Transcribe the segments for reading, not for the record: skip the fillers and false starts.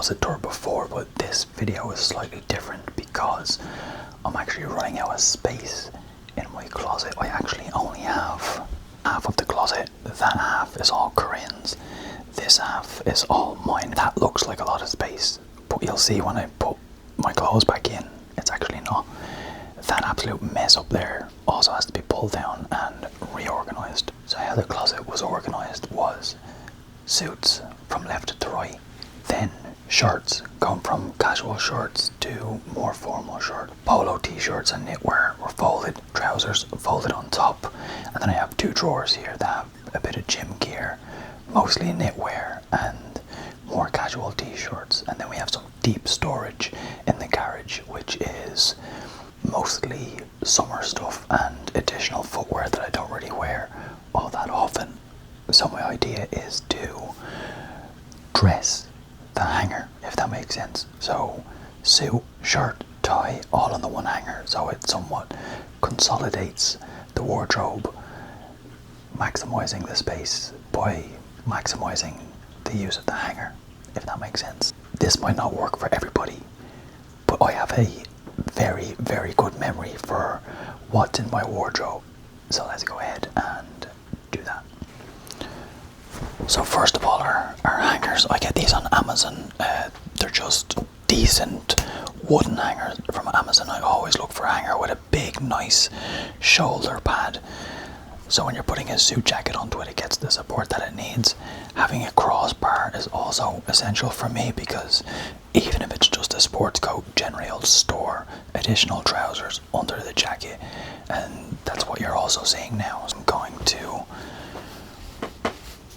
closet tour before, but this video is slightly different because I'm actually running out of space in my closet. I actually only have half of the closet. That half is all Corinne's. This half is all mine. That looks like a lot of space, but you'll see when I put my clothes back in, it's actually not. That absolute mess up there also has to be pulled down and reorganized. So how the closet was organized was suits from left to right, then shirts going from casual shirts to more formal shirts. Polo t-shirts and knitwear were folded, trousers folded on top, and then I have two drawers here that have a bit of gym gear, mostly knitwear and more casual t-shirts, and then we have some deep storage in the garage, which is mostly summer stuff and additional footwear that I don't really wear all that often. So my idea is to dress the hanger, if that makes sense. So suit, shirt, tie, all on the one hanger, so it somewhat consolidates the wardrobe, maximizing the space by maximizing the use of the hanger, if that makes sense. This might not work for everybody, but I have a very, very good memory for what's in my wardrobe. So let's go ahead and do that. So first of all, our hangers, I get these on Amazon. They're just decent wooden hangers from Amazon. I always look for a hanger with a big, nice shoulder pad. So when you're putting a suit jacket onto it, it gets the support that it needs. Having a crossbar is also essential for me because even if it's just a sports coat, generally I'll store additional trousers under the jacket, and that's what you're also seeing now. I'm going to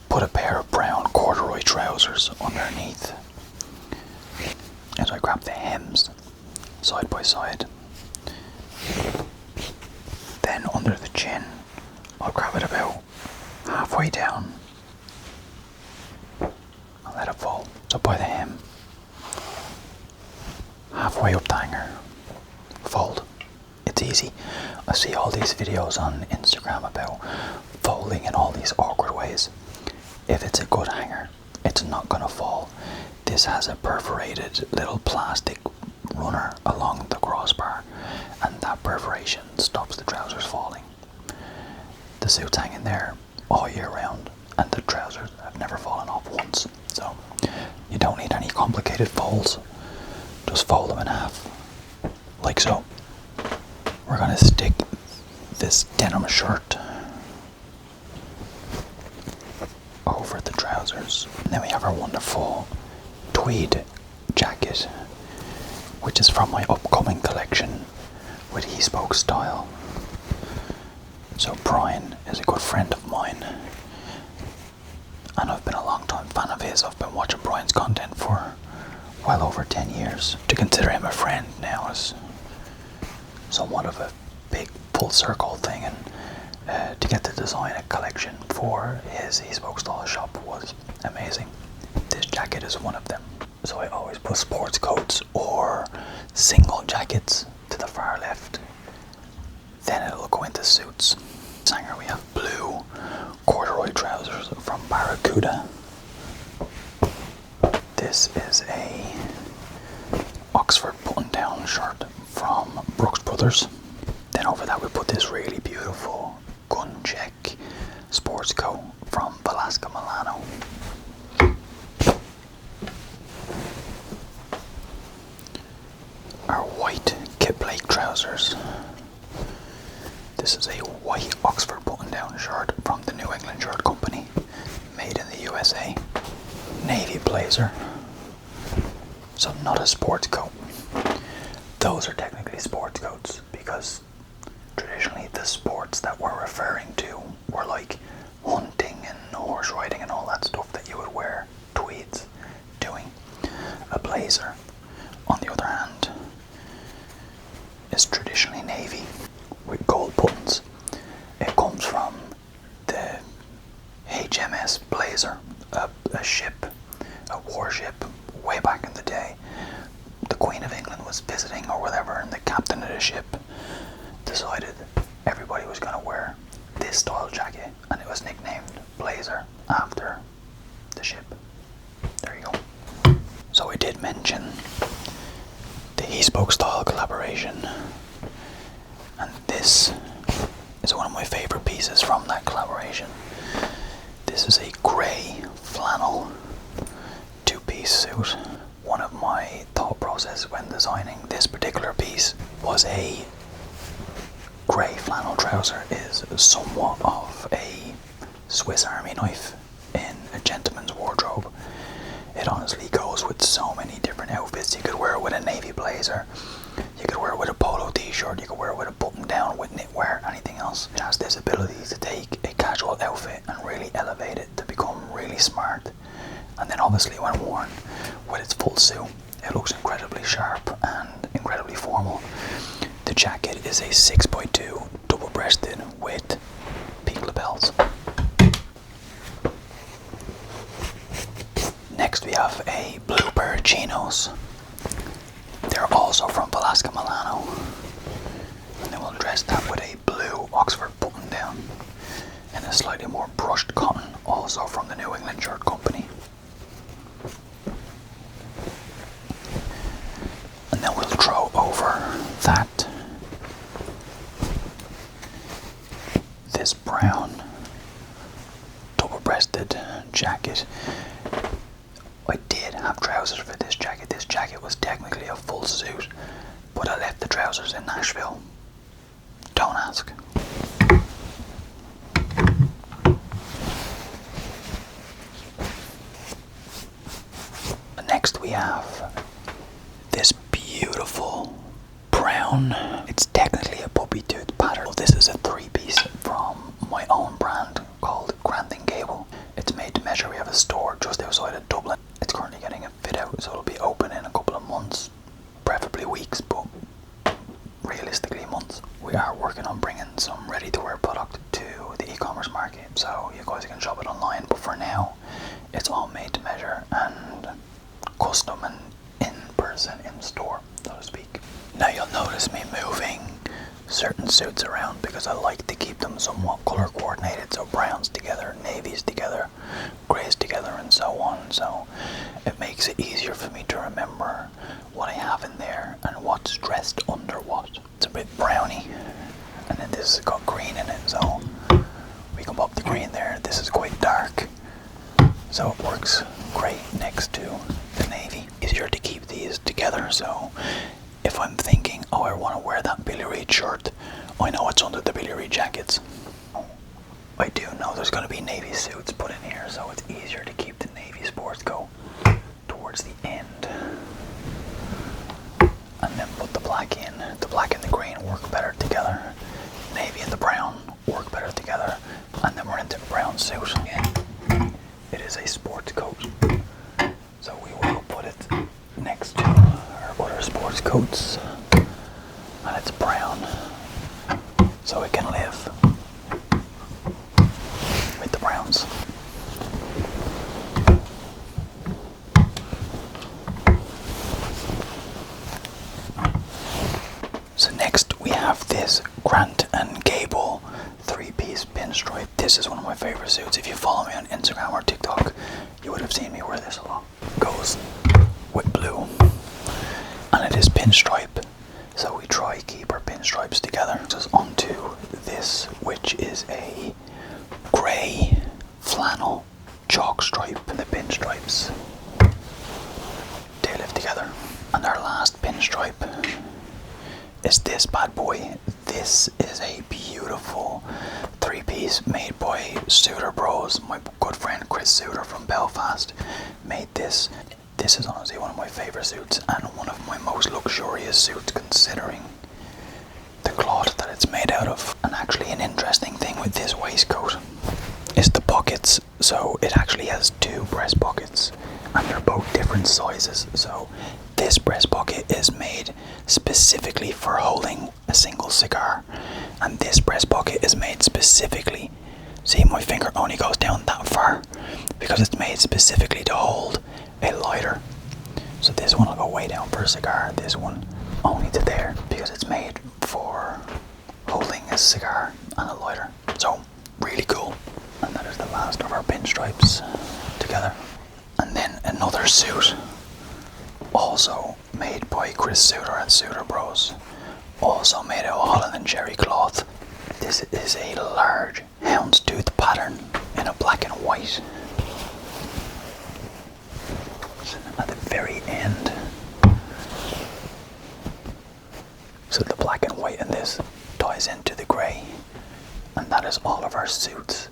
put a pair of brown corduroy trousers underneath as I grab the hems side by side. Then under the chin, I'll grab it about halfway down and let it fall. So by the hem, halfway up the hanger, fold. It's easy. I see all these videos on Instagram about folding in all these awkward ways. If it's a good hanger, it's not gonna fall. This has a perforated little plastic runner along the crossbar, and that perforation stops the trousers falling. The suit's hanging there all year round, and the trousers have never fallen off once. So you don't need any complicated folds. Just fold them in half, like so. We're gonna stick this denim shirt over the trousers. And then we have our wonderful tweed jacket, which is from my upcoming collection with He Spoke Style. So Brian is a good friend of mine, and I've been a long time fan of his. I've been watching Brian's content for well over 10 years. To consider him a friend now is somewhat of a big full circle thing, and to get to design a collection for his He Spoke Style shop was amazing. This jacket is one of them. So I always put sports coats or single jackets to the far left. Then it'll go into suits. This hanger we have blue corduroy trousers from Barracuda. This is a Oxford button-down shirt from Brooks Brothers. Then over that we put this really beautiful gun check sports coat from Velasco Milano. Our white Kip Blake trousers. This is a white Oxford button-down shirt from the New England Shirt Company, made in the USA. Navy blazer. So not a sports coat. Those are technically sports coats because traditionally the sports that we're referring to were like hunting and horse riding and all that stuff that you would wear tweeds doing. A blazer, on the other hand, is traditionally navy with gold buttons. It comes from the HMS Blazer, a ship, a warship way back in the day. The Queen of England was visiting or whatever, and the captain of the ship decided everybody was going to wear this style jacket, and it was nicknamed Blazer after the ship. There you go. So I did bespoke style collaboration. And this is one of my favourite pieces from that collaboration. This is a grey flannel two-piece suit. One of my thought process when designing this particular piece was a grey flannel trouser is somewhat of a Swiss Army knife in a gentleman's wardrobe. It honestly goes with so many different outfits. You could wear it with a navy blazer, you could wear it with a polo t-shirt, you could wear it with a button down, with knitwear, anything else. It has this ability to take a casual outfit and really elevate it to become really smart. And then obviously when worn with its full suit, it looks incredibly sharp and incredibly formal. The jacket is a 6x2 double-breasted with peak lapels. Next we have a blue pair of chinos. They're also from Velasco Milano. And then we'll dress that with a blue Oxford button down and a slightly more brushed cotton, also from the New England Shirt Company. And then we'll throw over that this brown double-breasted jacket. I did have trousers for this jacket. This jacket was technically a full suit, but I left the trousers in Nashville. Don't ask. Next we have this beautiful brown, it's technically a puppy tooth pattern. This is a three-piece from my own brand called Grant & Gable. It's made to measure. We have a store just outside of Dublin. It's currently getting a fit out, so it'll be open in a couple of months, preferably weeks, but realistically months. We are working on bringing some ready-to-wear product to the e-commerce market, so you guys can shop it online, but for now it's all made to measure and custom and in person in store, so to speak. Now you'll notice me moving certain suits around because I like to keep them somewhat color coordinated, so browns together, navies together, greys together, and so on. So it makes it easier for me to remember what I have in there and what's dressed under what. It's a bit browny, and then this has got green in it, so we can pop the green there. This is quite dark, so it works great next to the navy. Easier to keep these together, so if I'm thinking, oh, I want to wear that Billy Reid shirt, I know it's under the Billy Reid jackets. I do know there's going to be navy suits put in here, so it's easier to keep the navy sports coat towards the end. And then put the black in. The black and the green work better together. Navy and the brown work better together. And then we're into the brown suit again. It is a sports coat, so we will put it next to our other sports coats, and it's brown, so it can live with the browns. So next we have this Grant & Gable three-piece pinstripe. This is one of my favorite suits. If you follow me on Instagram or TikTok, you would have seen me wear this a lot. It goes with blue, and it is pinstripe, so we try keep our pinstripes together. Just onto this, which is a grey flannel chalk stripe. The pinstripes, they live together. And our last pinstripe is this bad boy. This is a beautiful three-piece made by Suitor Bros. My good friend Chris Suitor from Belfast made this. This is honestly one of my favourite suits and one of my most luxurious suits considering the cloth that it's made out of. And actually an interesting thing with this waistcoat is the pockets. So it actually has two breast pockets and they're both different sizes. So this breast pocket is made specifically for holding a single cigar, and this breast pocket is made specifically, see my finger only goes down that far because it's made specifically to hold a lighter. So this one will go way down for a cigar, this one only to there because it's made for holding a cigar and a lighter. So really cool. And that is the last of our pinstripes together. And then another suit, also made by Chris Suter at Suter Bros. Also made out of Holland and cherry cloth. This is a large houndstooth pattern in a black and white. At the very end. So the black and white in this ties into the grey. And that is all of our suits